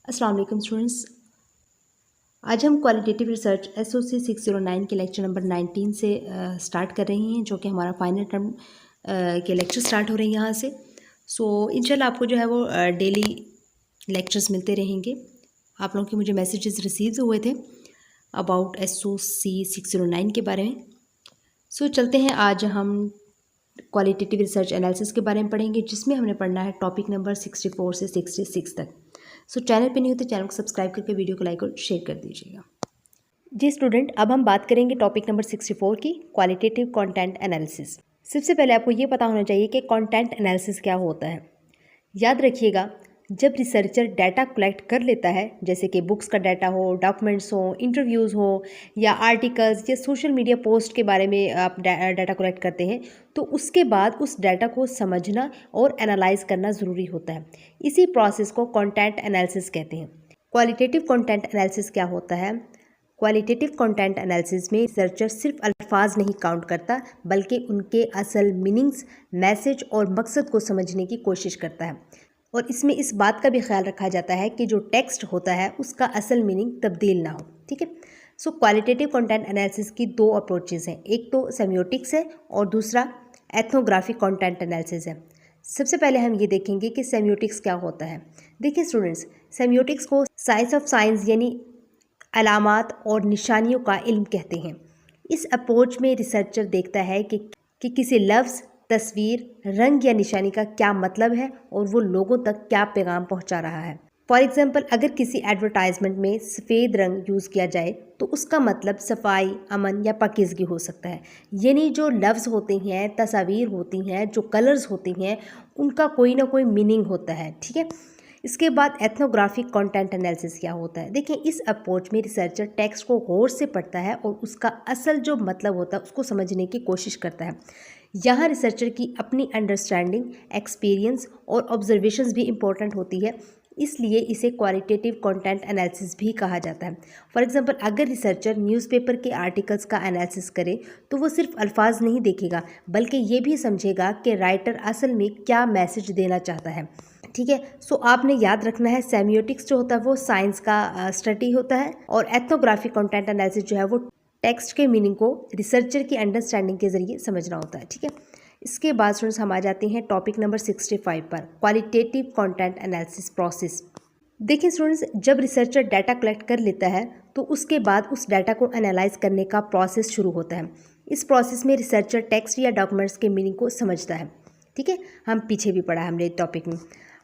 अस्सलाम वालेकुम स्टूडेंट्स। आज हम क्वालिटेटिव रिसर्च एसओसी 609 के लेक्चर नंबर 19 से स्टार्ट कर रहे हैं, जो कि हमारा फाइनल टर्म के लेक्चर स्टार्ट हो रहे हैं यहाँ से। सो इंशाल्लाह आपको जो है वो डेली लेक्चर्स मिलते रहेंगे। आप लोगों के मुझे मैसेजेस रिसीव हुए थे अबाउट एसओसी 609 के बारे में। सो चलते हैं, आज हम क्वालिटेटिव रिसर्च एनालिसिस के बारे में पढ़ेंगे, जिसमें हमने पढ़ना है टॉपिक नंबर 64 से 66 तक। सो चैनल पे नहीं हो तो चैनल को सब्सक्राइब करके वीडियो को लाइक और शेयर कर दीजिएगा। जी स्टूडेंट, अब हम बात करेंगे टॉपिक नंबर 64 की, क्वालिटेटिव कंटेंट एनालिसिस। सबसे पहले आपको ये पता होना चाहिए कि कंटेंट एनालिसिस क्या होता है। याद रखिएगा, जब रिसर्चर डाटा कलेक्ट कर लेता है, जैसे कि बुक्स का डाटा हो, डॉक्यूमेंट्स हो, इंटरव्यूज़ हो या आर्टिकल्स या सोशल मीडिया पोस्ट के बारे में आप डाटा कलेक्ट करते हैं, तो उसके बाद उस डाटा को समझना और एनालाइज करना ज़रूरी होता है। इसी प्रोसेस को कंटेंट एनालिसिस कहते हैं। क्वालिटेटिव कंटेंट एनालिसिस क्या होता है? क्वालिटेटिव कंटेंट एनालिसिस में रिसर्चर सिर्फ अल्फाज नहीं काउंट करता, बल्कि उनके असल मीनिंग्स, मैसेज और मकसद को समझने की कोशिश करता है। और इसमें इस बात का भी ख्याल रखा जाता है कि जो टेक्स्ट होता है उसका असल मीनिंग तब्दील ना हो। ठीक है। सो क्वालिटेटिव कंटेंट एनालिसिस की दो अप्रोचेज़ हैं, एक तो सेमियोटिक्स है और दूसरा एथनोग्राफिक कंटेंट एनालिसिस है। सबसे पहले हम ये देखेंगे कि सेमियोटिक्स क्या होता है। देखिए स्टूडेंट्स, सेमियोटिक्स को साइंस ऑफ साइंस यानी अलामात और निशानियों का इल्म कहते हैं। इस अप्रोच में रिसर्चर देखता है कि किसी लफ्ज़, तस्वीर, रंग या निशानी का क्या मतलब है और वो लोगों तक क्या पैगाम पहुंचा रहा है। फॉर एग्जांपल, अगर किसी एडवर्टाइजमेंट में सफ़ेद रंग यूज़ किया जाए तो उसका मतलब सफाई, अमन या पाकीज़गी हो सकता है। यानी जो लफ्ज़ होते हैं, तस्वीर होती हैं, जो कलर्स होते हैं, उनका कोई ना कोई मीनिंग होता है। ठीक है। इसके बाद एथनोग्राफिक कंटेंट एनालिसिस क्या होता है? देखिए, इस अप्रोच में रिसर्चर टेक्स्ट को गौर से पढ़ता है और उसका असल जो मतलब होता है उसको समझने की कोशिश करता है। यहाँ रिसर्चर की अपनी अंडरस्टैंडिंग, एक्सपीरियंस और ऑब्जर्वेशंस भी इम्पोर्टेंट होती है, इसलिए इसे क्वालिटेटिव कंटेंट एनालिसिस भी कहा जाता है। फॉर एग्जांपल, अगर रिसर्चर न्यूज़पेपर के आर्टिकल्स का एनालिसिस करे तो वो सिर्फ अल्फाज नहीं देखेगा, बल्कि ये भी समझेगा कि राइटर असल में क्या मैसेज देना चाहता है। ठीक है। सो आपने याद रखना है, सेमियोटिक्स जो होता है वो साइंस का स्टडी होता है और एथनोग्राफिक कंटेंट एनालिसिस जो है वो टेक्स्ट के मीनिंग को रिसर्चर की अंडरस्टैंडिंग के जरिए समझना होता है। ठीक है। इसके बाद स्टूडेंट्स हम आ जाते हैं टॉपिक नंबर 65 पर, क्वालिटेटिव कंटेंट एनालिसिस प्रोसेस। देखिए स्टूडेंट्स, जब रिसर्चर डाटा कलेक्ट कर लेता है तो उसके बाद उस डाटा को एनालाइज करने का प्रोसेस शुरू होता है। इस प्रोसेस में रिसर्चर टेक्स्ट या डॉक्यूमेंट्स के मीनिंग को समझता है। ठीक है। हम पीछे भी पढ़ा हमने टॉपिक में।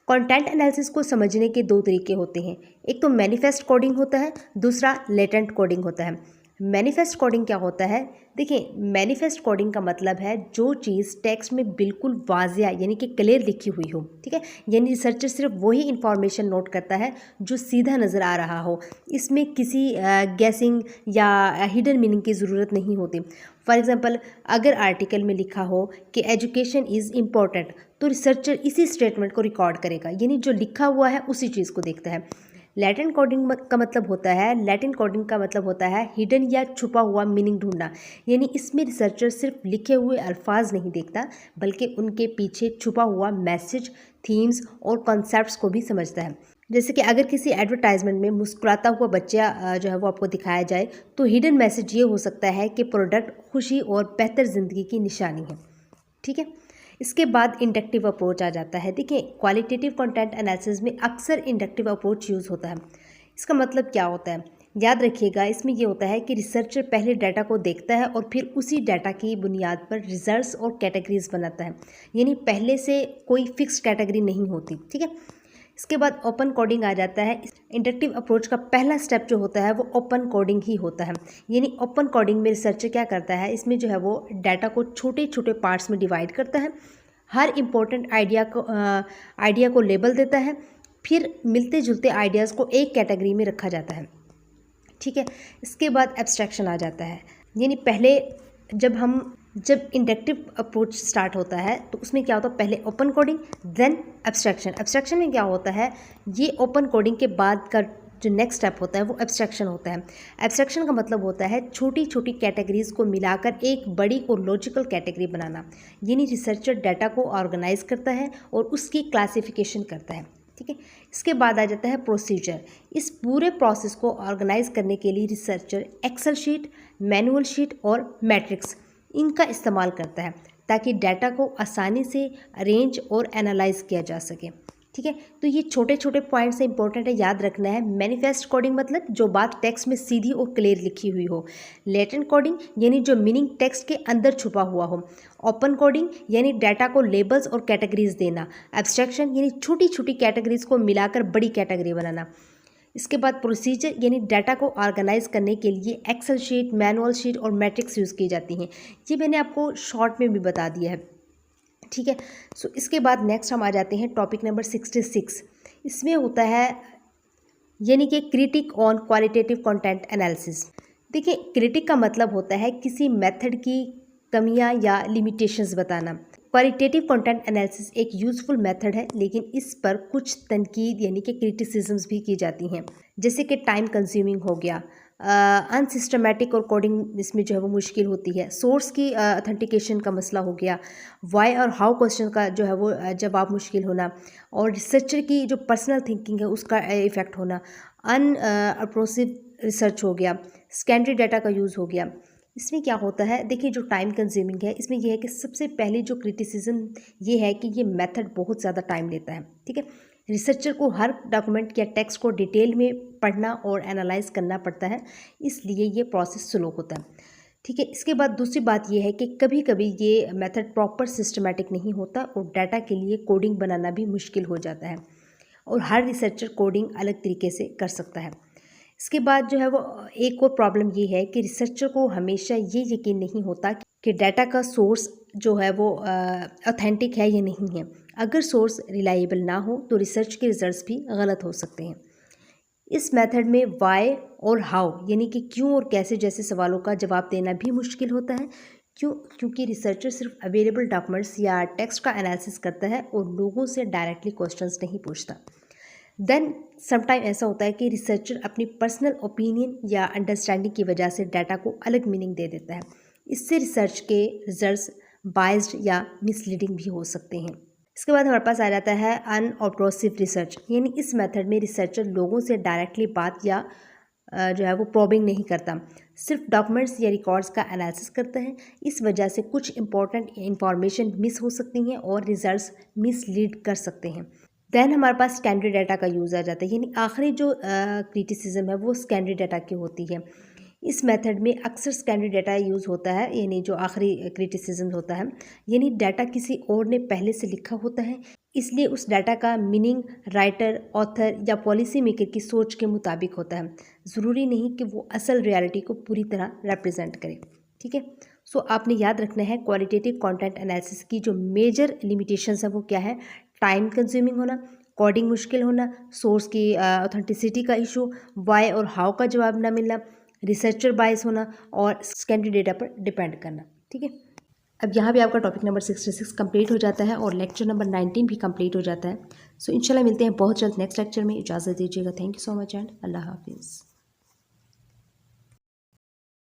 कंटेंट एनालिसिस को समझने के दो तरीके होते हैं, एक तो मैनिफेस्ट कोडिंग होता है, दूसरा लेटेंट कोडिंग होता है। मैनिफेस्ट कोडिंग क्या होता है? देखिए, मैनिफेस्ट कोडिंग का मतलब है जो चीज़ टेक्स्ट में बिल्कुल वाज़िया यानी कि क्लियर लिखी हुई हो। ठीक है। यानी रिसर्चर सिर्फ वही इंफॉर्मेशन नोट करता है जो सीधा नज़र आ रहा हो, इसमें किसी गैसिंग या हिडन मीनिंग की ज़रूरत नहीं होती। फॉर एग्जांपल, अगर आर्टिकल में लिखा हो कि एजुकेशन इज़ इम्पॉर्टेंट, तो रिसर्चर इसी स्टेटमेंट को रिकॉर्ड करेगा, यानी जो लिखा हुआ है उसी चीज़ को देखता है। लैटिन कोडिंग का मतलब होता है हिडन या छुपा हुआ मीनिंग ढूंढना, यानी इसमें रिसर्चर सिर्फ लिखे हुए अल्फाज नहीं देखता, बल्कि उनके पीछे छुपा हुआ मैसेज, थीम्स और कॉन्सेप्ट्स को भी समझता है। जैसे कि अगर किसी एडवर्टाइजमेंट में मुस्कुराता हुआ बच्चा जो है वो आपको दिखाया जाए, तो हिडन मैसेज ये हो सकता है कि प्रोडक्ट खुशी और बेहतर ज़िंदगी की निशानी है। ठीक है। इसके बाद इंडक्टिव अप्रोच आ जाता है। देखिए, क्वालिटेटिव कंटेंट एनालिसिस में अक्सर इंडक्टिव अप्रोच यूज़ होता है। इसका मतलब क्या होता है? याद रखिएगा, इसमें ये होता है कि रिसर्चर पहले डाटा को देखता है और फिर उसी डाटा की बुनियाद पर रिजल्ट्स और कैटेगरीज बनाता है, यानी पहले से कोई फिक्स कैटेगरी नहीं होती। ठीक है। इसके बाद ओपन कोडिंग आ जाता है। इंडक्टिव अप्रोच का पहला स्टेप जो होता है वो ओपन कोडिंग ही होता है। यानी ओपन कोडिंग में रिसर्चर क्या करता है, इसमें जो है वो डाटा को छोटे छोटे पार्ट्स में डिवाइड करता है, हर इम्पोर्टेंट आइडिया को लेबल देता है, फिर मिलते जुलते आइडियाज़ को एक कैटेगरी में रखा जाता है। ठीक है। इसके बाद एब्स्ट्रैक्शन आ जाता है। यानी पहले जब इंडक्टिव अप्रोच स्टार्ट होता है तो उसमें क्या होता है, पहले open coding then abstraction. Abstraction में क्या होता है, ये ओपन कोडिंग के बाद का जो नेक्स्ट स्टेप होता है वो एब्स्ट्रैक्शन होता है। एब्स्ट्रैक्शन का मतलब होता है छोटी छोटी कैटेगरीज को मिलाकर एक बड़ी और लॉजिकल कैटेगरी बनाना, यानी रिसर्चर डाटा को ऑर्गेनाइज करता है और उसकी क्लासिफिकेशन करता है। ठीक है। इसके बाद आ जाता है प्रोसीजर। इस पूरे प्रोसेस को ऑर्गेनाइज करने के लिए researcher excel sheet, manual sheet और मैट्रिक्स इनका इस्तेमाल करता है ताकि डाटा को आसानी से अरेंज और एनालाइज किया जा सके। ठीक है, तो ये छोटे छोटे पॉइंट्स इंपॉर्टेंट है, याद रखना है। मैनिफेस्ट कोडिंग मतलब जो बात टेक्स्ट में सीधी और क्लियर लिखी हुई हो। लेटेंट कोडिंग यानी जो मीनिंग टेक्स्ट के अंदर छुपा हुआ हो। ओपन कोडिंग यानी डाटा को लेबल्स और कैटेगरीज देना। एब्स्ट्रैक्शन यानी छोटी छोटी कैटेगरीज को मिलाकर बड़ी कैटेगरी बनाना। इसके बाद प्रोसीजर यानी डाटा को ऑर्गेनाइज करने के लिए एक्सेल शीट, मैनुअल शीट और मैट्रिक्स यूज़ की जाती हैं। ये मैंने आपको शॉर्ट में भी बता दिया है। ठीक है, सो इसके बाद नेक्स्ट हम आ जाते हैं टॉपिक नंबर 66। इसमें होता है यानी कि critic on qualitative content analysis. देखिए, क्रिटिक का मतलब होता है किसी मेथड की कमियां या लिमिटेशंस बताना। क्वालिटेटिव कंटेंट एनालिसिस एक यूज़फुल मेथड है, लेकिन इस पर कुछ तनकीद यानी कि क्रिटिसिज्म्स भी की जाती हैं, जैसे कि टाइम कंज्यूमिंग हो गया, अनसिस्टमेटिक और कोडिंग इसमें जो है वो मुश्किल होती है, सोर्स की ऑथेंटिकेशन का मसला हो गया, वाई और हाउ क्वेश्चन का जो है वो जवाब मुश्किल होना, और रिसर्चर की जो पर्सनल थिंकिंग है उसका इफ़ेक्ट होना, अनअप्रोसिव रिसर्च हो गया, सेकेंडरी डाटा का यूज़ हो गया। इसमें क्या होता है, देखिए जो टाइम कंज्यूमिंग है इसमें यह है कि सबसे पहले जो क्रिटिसिज्म ये है कि ये मेथड बहुत ज़्यादा टाइम लेता है। ठीक है, रिसर्चर को हर डॉक्यूमेंट या टेक्स्ट को डिटेल में पढ़ना और एनालाइज करना पड़ता है, इसलिए ये प्रोसेस स्लो होता है। ठीक है, इसके बाद दूसरी बात ये है कि कभी कभी ये मेथड प्रॉपर सिस्टमेटिक नहीं होता और डाटा के लिए कोडिंग बनाना भी मुश्किल हो जाता है, और हर रिसर्चर कोडिंग अलग तरीके से कर सकता है। इसके बाद जो है वो एक और प्रॉब्लम ये है कि रिसर्चर को हमेशा ये यकीन नहीं होता कि डाटा का सोर्स जो है वो ऑथेंटिक है या नहीं है। अगर सोर्स रिलायबल ना हो तो रिसर्च के रिजल्ट्स भी गलत हो सकते हैं। इस मेथड में वाई और हाउ यानी कि क्यों और कैसे जैसे सवालों का जवाब देना भी मुश्किल होता है। क्योंकि रिसर्चर सिर्फ अवेलेबल डॉक्यूमेंट्स या टेक्स्ट का एनालिसिस करता है और लोगों से डायरेक्टली क्वेश्चंस नहीं पूछता। देन समटाइम ऐसा होता है कि रिसर्चर अपनी पर्सनल ओपिनियन या अंडरस्टैंडिंग की वजह से डाटा को अलग मीनिंग दे देता है। इससे रिसर्च के रिजल्ट्स बाइज्ड या मिसलीडिंग भी हो सकते हैं। इसके बाद हमारे पास आ जाता है अनऑब्ट्रूसिव रिसर्च, यानी इस मेथड में रिसर्चर लोगों से डायरेक्टली बात या जो है वो प्रोबिंग नहीं करता, सिर्फ डॉक्यूमेंट्स या रिकॉर्ड्स का एनालिसिस करता है। इस वजह से कुछ इंपॉर्टेंट इंफॉर्मेशन मिस हो सकती हैं और रिजल्ट्स मिसलीड कर सकते हैं। देन हमारे पास सेकेंडरी डाटा का यूज़ आ जाता है, यानी आखिरी जो क्रिटिसिज्म है वो सेकेंडरी डाटा की होती है। इस मेथड में अक्सर सेकेंडरी डाटा यूज़ होता है, यानी जो आखिरी क्रिटिसिज्म होता है, यानी डाटा किसी और ने पहले से लिखा होता है, इसलिए उस डाटा का मीनिंग राइटर, ऑथर या पॉलिसी मेकर की सोच के मुताबिक होता है। ज़रूरी नहीं कि वो असल रियलिटी को पूरी तरह रिप्रेजेंट करे। ठीक है, सो आपने याद रखना है क्वालिटेटिव कंटेंट एनालिसिस की जो मेजर लिमिटेशंस है वो क्या है। टाइम कंज्यूमिंग होना, कोडिंग मुश्किल होना, सोर्स की ऑथेंटिसिटी का इशू, वाई और हाउ का जवाब ना मिलना, रिसर्चर बायस होना और सेकेंडरी डेटा पर डिपेंड करना। ठीक है, अब यहाँ भी आपका टॉपिक नंबर 66 कंप्लीट हो जाता है और लेक्चर नंबर 19 भी कंप्लीट हो जाता है। सो इंशाल्लाह मिलते हैं बहुत जल्द नेक्स्ट लेक्चर में। इजाज़त दीजिएगा। Thank you so much and अल्लाह हाफिज़।